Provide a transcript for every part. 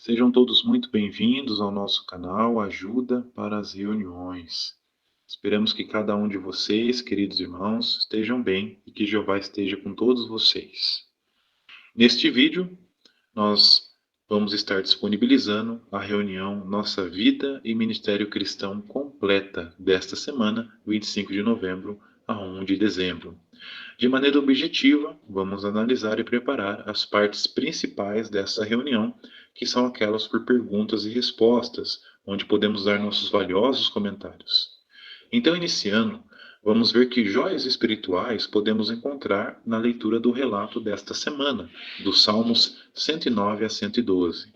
Sejam todos muito bem-vindos ao nosso canal Ajuda para as Reuniões. Esperamos que cada um de vocês, queridos irmãos, estejam bem e que Jeová esteja com todos vocês. Neste vídeo, nós vamos estar disponibilizando a reunião Nossa Vida e Ministério Cristão completa desta semana, 25 de novembro a 1 de dezembro. De maneira objetiva, vamos analisar e preparar as partes principais dessa reunião, que são aquelas por perguntas e respostas, onde podemos dar nossos valiosos comentários. Então, iniciando, vamos ver que joias espirituais podemos encontrar na leitura do relato desta semana, dos Salmos 109 a 112.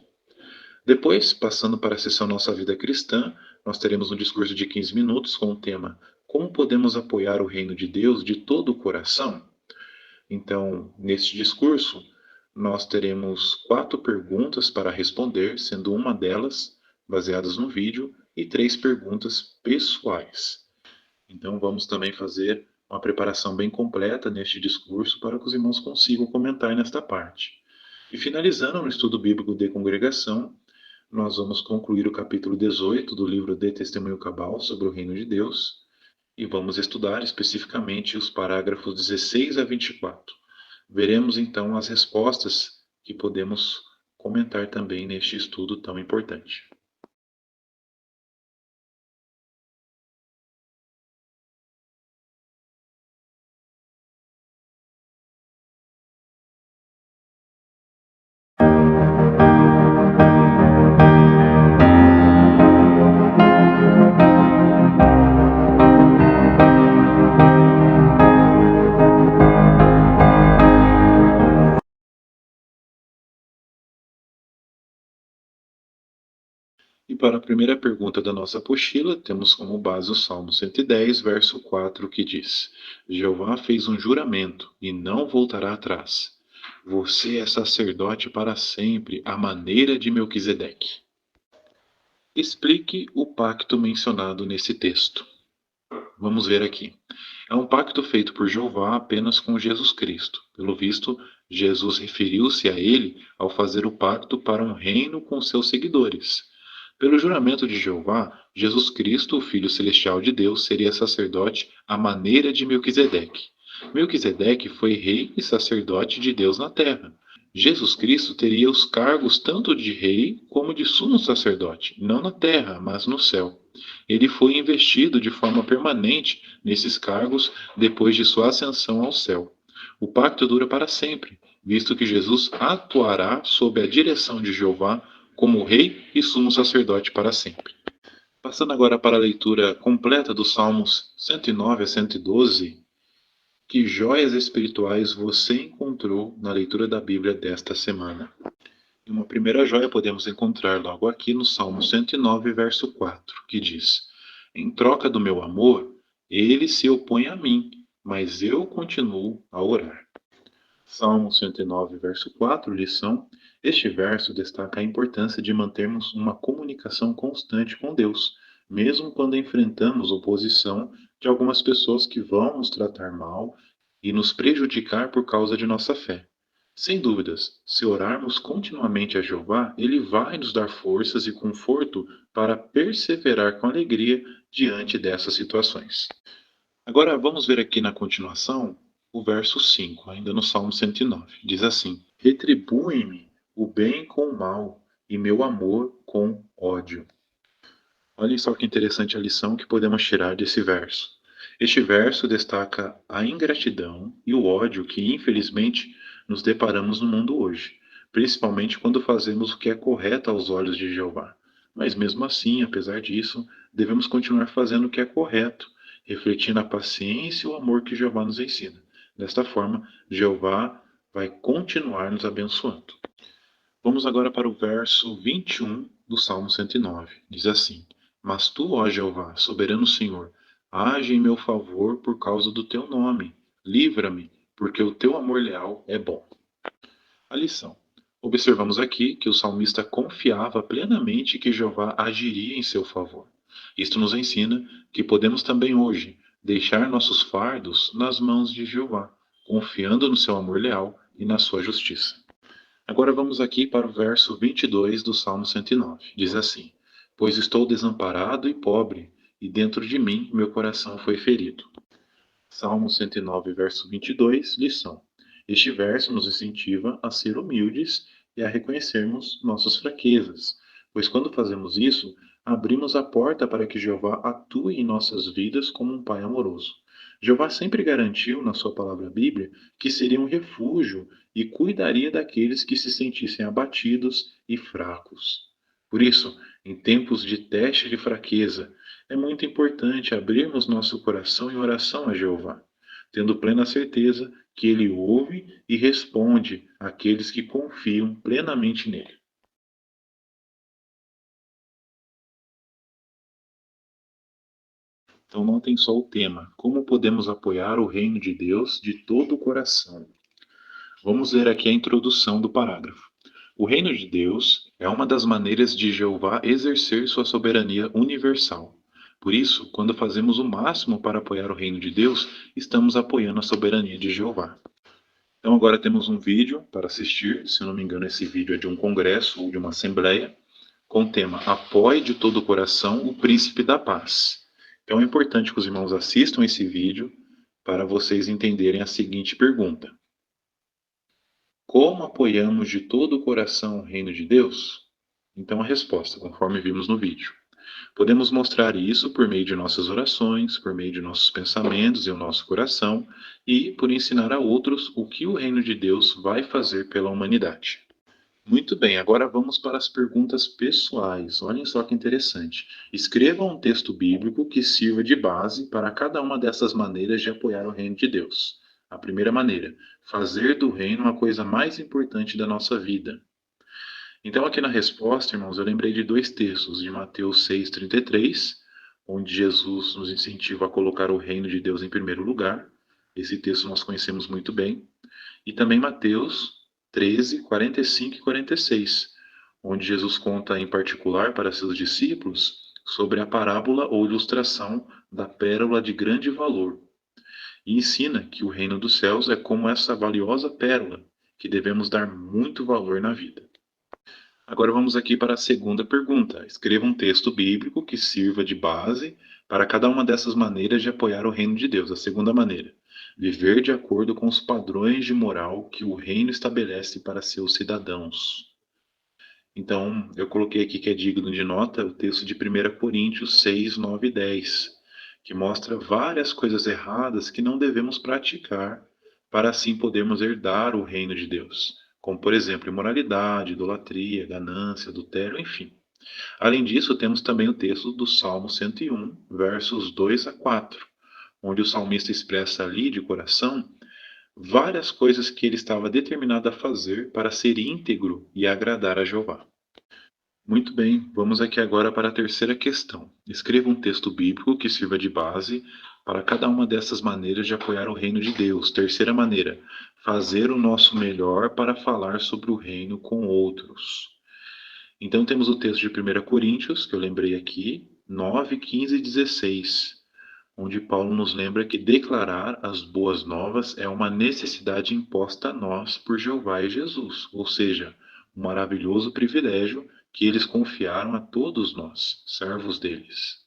Depois, passando para a sessão Nossa Vida Cristã, nós teremos um discurso de 15 minutos com o tema Como podemos apoiar o reino de Deus de todo o coração? Então, neste discurso, nós teremos 4 perguntas para responder, sendo uma delas baseadas no vídeo e 3 perguntas pessoais. Então, vamos também fazer uma preparação bem completa neste discurso para que os irmãos consigam comentar nesta parte. E finalizando no estudo bíblico de congregação, nós vamos concluir o capítulo 18 do livro de Testemunho Cabal sobre o Reino de Deus e vamos estudar especificamente os parágrafos 16 a 24. Veremos então as respostas que podemos comentar também neste estudo tão importante. E para a primeira pergunta da nossa apostila, temos como base o Salmo 110, verso 4, que diz: Jeová fez um juramento e não voltará atrás. Você é sacerdote para sempre, à maneira de Melquisedeque. Explique o pacto mencionado nesse texto. Vamos ver aqui. É um pacto feito por Jeová apenas com Jesus Cristo. Pelo visto, Jesus referiu-se a ele ao fazer o pacto para um reino com seus seguidores. Pelo juramento de Jeová, Jesus Cristo, o Filho Celestial de Deus, seria sacerdote à maneira de Melquisedeque. Melquisedeque foi rei e sacerdote de Deus na terra. Jesus Cristo teria os cargos tanto de rei como de sumo sacerdote, não na terra, mas no céu. Ele foi investido de forma permanente nesses cargos depois de sua ascensão ao céu. O pacto dura para sempre, visto que Jesus atuará sob a direção de Jeová como rei e sumo sacerdote para sempre. Passando agora para a leitura completa dos Salmos 109 a 112, que joias espirituais você encontrou na leitura da Bíblia desta semana? E uma primeira joia podemos encontrar logo aqui no Salmo 109, verso 4, que diz: Em troca do meu amor, ele se opõe a mim, mas eu continuo a orar. Salmo 109, verso 4, lição. Este verso destaca a importância de mantermos uma comunicação constante com Deus, mesmo quando enfrentamos oposição de algumas pessoas que vão nos tratar mal e nos prejudicar por causa de nossa fé. Sem dúvidas, se orarmos continuamente a Jeová, ele vai nos dar forças e conforto para perseverar com alegria diante dessas situações. Agora vamos ver aqui na continuação o verso 5, ainda no Salmo 109. Diz assim: Retribui-me o bem com o mal e meu amor com ódio. Olhem só que interessante a lição que podemos tirar desse verso. Este verso destaca a ingratidão e o ódio que, infelizmente, nos deparamos no mundo hoje, principalmente quando fazemos o que é correto aos olhos de Jeová. Mas mesmo assim, apesar disso, devemos continuar fazendo o que é correto, refletindo a paciência e o amor que Jeová nos ensina. Desta forma, Jeová vai continuar nos abençoando. Vamos agora para o verso 21 do Salmo 109. Diz assim: Mas tu, ó Jeová, soberano Senhor, age em meu favor por causa do teu nome. Livra-me, porque o teu amor leal é bom. A lição. Observamos aqui que o salmista confiava plenamente que Jeová agiria em seu favor. Isto nos ensina que podemos também hoje deixar nossos fardos nas mãos de Jeová, confiando no seu amor leal e na sua justiça. Agora vamos aqui para o verso 22 do Salmo 109. Diz assim: Pois estou desamparado e pobre, e dentro de mim meu coração foi ferido. Salmo 109, verso 22, lição. Este verso nos incentiva a ser humildes e a reconhecermos nossas fraquezas, pois quando fazemos isso, abrimos a porta para que Jeová atue em nossas vidas como um Pai amoroso. Jeová sempre garantiu na sua palavra Bíblia que seria um refúgio e cuidaria daqueles que se sentissem abatidos e fracos. Por isso, em tempos de teste de fraqueza, é muito importante abrirmos nosso coração em oração a Jeová, tendo plena certeza que Ele ouve e responde àqueles que confiam plenamente nele. Então, notem só o tema: como podemos apoiar o reino de Deus de todo o coração. Vamos ler aqui a introdução do parágrafo. O reino de Deus é uma das maneiras de Jeová exercer sua soberania universal. Por isso, quando fazemos o máximo para apoiar o reino de Deus, estamos apoiando a soberania de Jeová. Então agora temos um vídeo para assistir. Se eu não me engano, esse vídeo é de um congresso ou de uma assembleia, com o tema Apoie de todo o coração o príncipe da paz. Então é importante que os irmãos assistam esse vídeo para vocês entenderem a seguinte pergunta: como apoiamos de todo o coração o reino de Deus? Então a resposta, conforme vimos no vídeo. Podemos mostrar isso por meio de nossas orações, por meio de nossos pensamentos e o nosso coração, e por ensinar a outros o que o reino de Deus vai fazer pela humanidade. Muito bem, agora vamos para as perguntas pessoais. Olhem só que interessante. Escreva um texto bíblico que sirva de base para cada uma dessas maneiras de apoiar o reino de Deus. A primeira maneira, fazer do reino a coisa mais importante da nossa vida. Então, aqui na resposta, irmãos, eu lembrei de dois textos, de Mateus 6,33, onde Jesus nos incentiva a colocar o reino de Deus em primeiro lugar. Esse texto nós conhecemos muito bem. E também Mateus 13, 45 e 46, onde Jesus conta em particular para seus discípulos sobre a parábola ou ilustração da pérola de grande valor. E ensina que o reino dos céus é como essa valiosa pérola, que devemos dar muito valor na vida. Agora vamos aqui para a segunda pergunta. Escreva um texto bíblico que sirva de base para cada uma dessas maneiras de apoiar o reino de Deus. A segunda maneira, viver de acordo com os padrões de moral que o reino estabelece para seus cidadãos. Então, eu coloquei aqui que é digno de nota o texto de 1 Coríntios 6, 9 e 10, que mostra várias coisas erradas que não devemos praticar para assim podermos herdar o reino de Deus, como, por exemplo, imoralidade, idolatria, ganância, adultério, enfim. Além disso, temos também o texto do Salmo 101, versos 2 a 4, onde o salmista expressa ali de coração várias coisas que ele estava determinado a fazer para ser íntegro e agradar a Jeová. Muito bem, vamos aqui agora para a terceira questão. Escreva um texto bíblico que sirva de base para cada uma dessas maneiras de apoiar o reino de Deus. Terceira maneira, fazer o nosso melhor para falar sobre o reino com outros. Então temos o texto de 1 Coríntios, que eu lembrei aqui, 9, 15 e 16, onde Paulo nos lembra que declarar as boas novas é uma necessidade imposta a nós por Jeová e Jesus, ou seja, um maravilhoso privilégio que eles confiaram a todos nós, servos deles.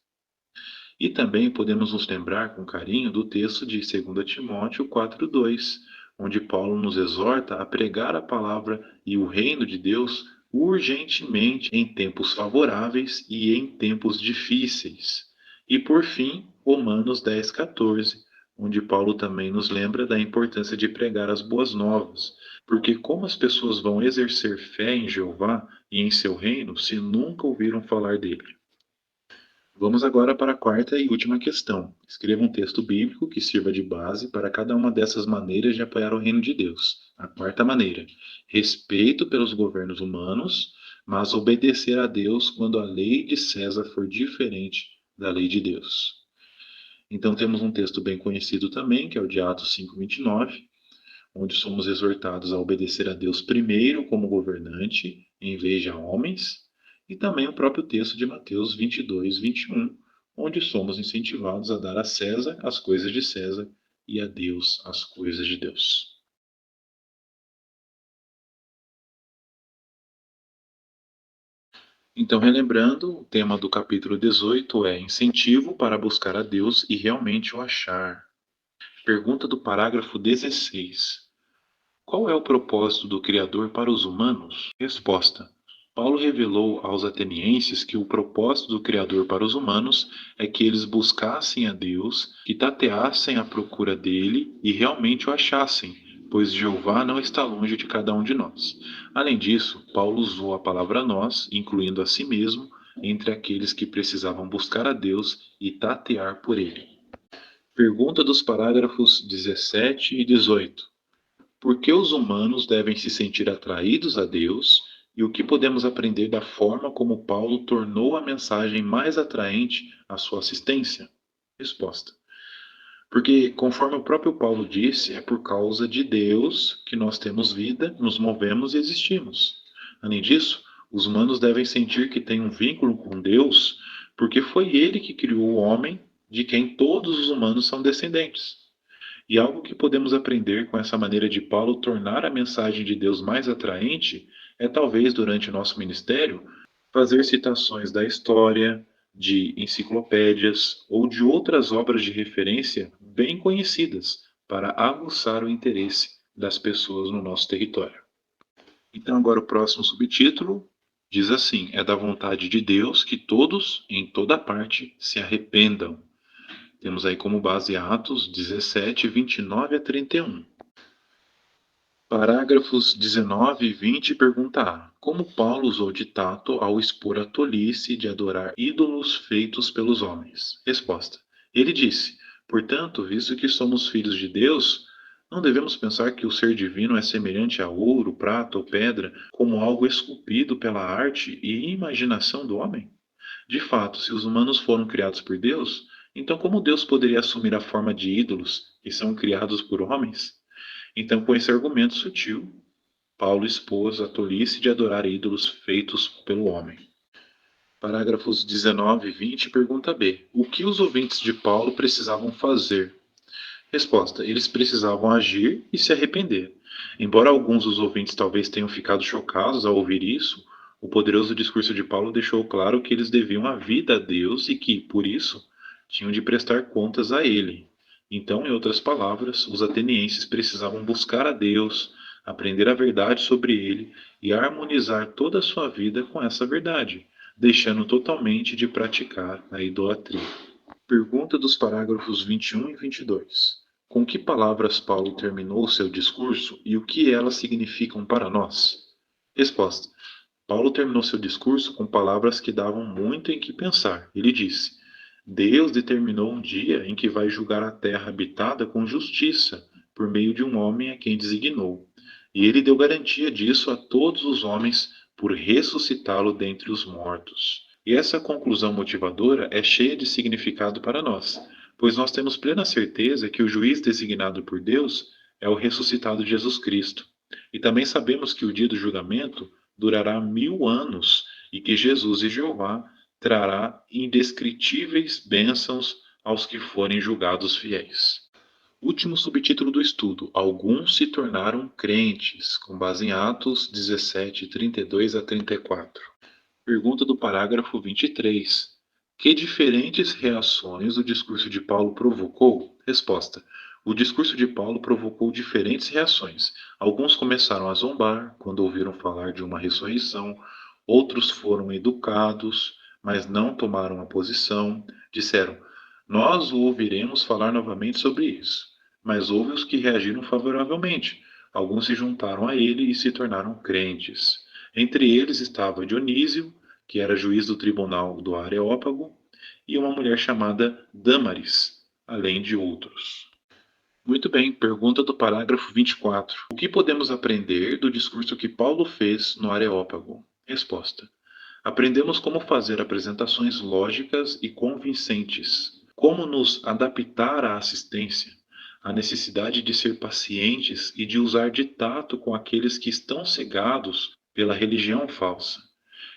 E também podemos nos lembrar com carinho do texto de 2 Timóteo 4:2, onde Paulo nos exorta a pregar a palavra e o reino de Deus urgentemente em tempos favoráveis e em tempos difíceis. E por fim, Romanos 10:14, onde Paulo também nos lembra da importância de pregar as boas novas, porque como as pessoas vão exercer fé em Jeová e em seu reino se nunca ouviram falar dele? Vamos agora para a quarta e última questão. Escreva um texto bíblico que sirva de base para cada uma dessas maneiras de apoiar o reino de Deus. A quarta maneira: respeito pelos governos humanos, mas obedecer a Deus quando a lei de César for diferente da lei de Deus. Então temos um texto bem conhecido também, que é o de Atos 5:29, onde somos exortados a obedecer a Deus primeiro como governante, em vez de a homens, e também o próprio texto de Mateus 22:21, onde somos incentivados a dar a César as coisas de César e a Deus as coisas de Deus. Então, relembrando, o tema do capítulo 18 é incentivo para buscar a Deus e realmente o achar. Pergunta do parágrafo 16. Qual é o propósito do Criador para os humanos? Resposta. Paulo revelou aos atenienses que o propósito do Criador para os humanos é que eles buscassem a Deus, que tateassem à procura dele e realmente o achassem, pois Jeová não está longe de cada um de nós. Além disso, Paulo usou a palavra nós, incluindo a si mesmo, entre aqueles que precisavam buscar a Deus e tatear por ele. Pergunta dos parágrafos 17 e 18. Por que os humanos devem se sentir atraídos a Deus e o que podemos aprender da forma como Paulo tornou a mensagem mais atraente à sua assistência? Resposta. Porque, conforme o próprio Paulo disse, é por causa de Deus que nós temos vida, nos movemos e existimos. Além disso, os humanos devem sentir que têm um vínculo com Deus, porque foi Ele que criou o homem, de quem todos os humanos são descendentes. E algo que podemos aprender com essa maneira de Paulo tornar a mensagem de Deus mais atraente é talvez durante o nosso ministério fazer citações da história, de enciclopédias ou de outras obras de referência bem conhecidas para aguçar o interesse das pessoas no nosso território. Então, agora o próximo subtítulo diz assim: é da vontade de Deus que todos, em toda parte, se arrependam. Temos aí como base Atos 17, 29 a 31. Parágrafos 19 e 20 pergunta A. Como Paulo usou de tato ao expor a tolice de adorar ídolos feitos pelos homens? Resposta. Ele disse: portanto, visto que somos filhos de Deus, não devemos pensar que o ser divino é semelhante a ouro, prata ou pedra, como algo esculpido pela arte e imaginação do homem? De fato, se os humanos foram criados por Deus, então como Deus poderia assumir a forma de ídolos que são criados por homens? Então, com esse argumento sutil, Paulo expôs a tolice de adorar ídolos feitos pelo homem. Parágrafos 19 e 20, pergunta B. O que os ouvintes de Paulo precisavam fazer? Resposta: eles precisavam agir e se arrepender. Embora alguns dos ouvintes talvez tenham ficado chocados ao ouvir isso, o poderoso discurso de Paulo deixou claro que eles deviam a vida a Deus e que, por isso, tinham de prestar contas a Ele. Então, em outras palavras, os atenienses precisavam buscar a Deus, aprender a verdade sobre Ele e harmonizar toda a sua vida com essa verdade, deixando totalmente de praticar a idolatria. Pergunta dos parágrafos 21 e 22. Com que palavras Paulo terminou seu discurso e o que elas significam para nós? Resposta. Paulo terminou seu discurso com palavras que davam muito em que pensar. Ele disse: Deus determinou um dia em que vai julgar a terra habitada com justiça, por meio de um homem a quem designou. E ele deu garantia disso a todos os homens por ressuscitá-lo dentre os mortos. E essa conclusão motivadora é cheia de significado para nós, pois nós temos plena certeza que o juiz designado por Deus é o ressuscitado Jesus Cristo. E também sabemos que o dia do julgamento durará 1000 anos e que Jesus e Jeová trará indescritíveis bênçãos aos que forem julgados fiéis. Último subtítulo do estudo: Alguns se tornaram crentes, com base em Atos 17, 32 a 34. Pergunta do parágrafo 23. Que diferentes reações o discurso de Paulo provocou? Resposta. O discurso de Paulo provocou diferentes reações. Alguns começaram a zombar quando ouviram falar de uma ressurreição, outros foram educados, mas não tomaram a posição. Disseram: Nós o ouviremos falar novamente sobre isso. Mas houve os que reagiram favoravelmente. Alguns se juntaram a ele e se tornaram crentes. Entre eles estava Dionísio, que era juiz do tribunal do Areópago, e uma mulher chamada Dâmaris, além de outros. Muito bem, pergunta do parágrafo 24. O que podemos aprender do discurso que Paulo fez no Areópago? Resposta. Aprendemos como fazer apresentações lógicas e convincentes, como nos adaptar à assistência, a necessidade de ser pacientes e de usar de tato com aqueles que estão cegados pela religião falsa,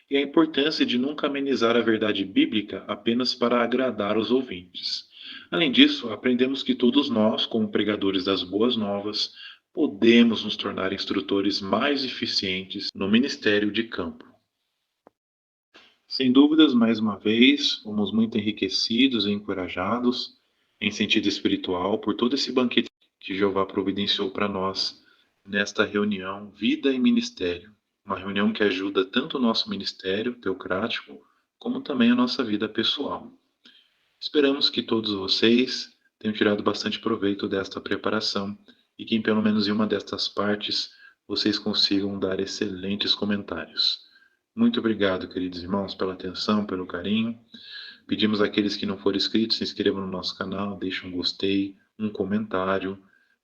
e a importância de nunca amenizar a verdade bíblica apenas para agradar os ouvintes. Além disso, aprendemos que todos nós, como pregadores das boas novas, podemos nos tornar instrutores mais eficientes no ministério de campo. Sem dúvidas, mais uma vez, fomos muito enriquecidos e encorajados em sentido espiritual por todo esse banquete que Jeová providenciou para nós nesta reunião Vida e Ministério. Uma reunião que ajuda tanto o nosso ministério teocrático, como também a nossa vida pessoal. Esperamos que todos vocês tenham tirado bastante proveito desta preparação e que, em pelo menos em uma destas partes, vocês consigam dar excelentes comentários. Muito obrigado, queridos irmãos, pela atenção, pelo carinho. Pedimos àqueles que não forem inscritos, se inscrevam no nosso canal, deixem um gostei, um comentário.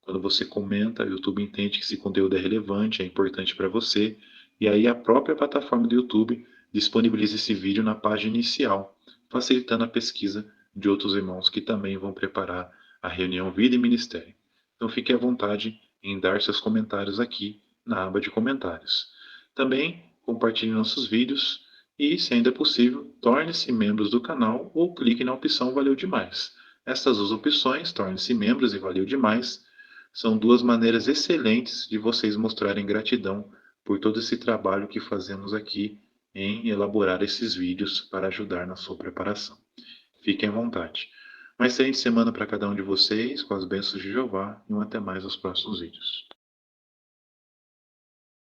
Quando você comenta, o YouTube entende que esse conteúdo é relevante, é importante para você, e aí a própria plataforma do YouTube disponibiliza esse vídeo na página inicial, facilitando a pesquisa de outros irmãos que também vão preparar a reunião Vida e Ministério. Então fique à vontade em dar seus comentários aqui na aba de comentários. Também compartilhe nossos vídeos e, se ainda é possível, torne-se membros do canal ou clique na opção Valeu Demais. Estas duas opções, torne-se membros e Valeu Demais, são duas maneiras excelentes de vocês mostrarem gratidão por todo esse trabalho que fazemos aqui em elaborar esses vídeos para ajudar na sua preparação. Fiquem à vontade. Uma excelente semana para cada um de vocês, com as bênçãos de Jeová, e um até mais nos próximos vídeos.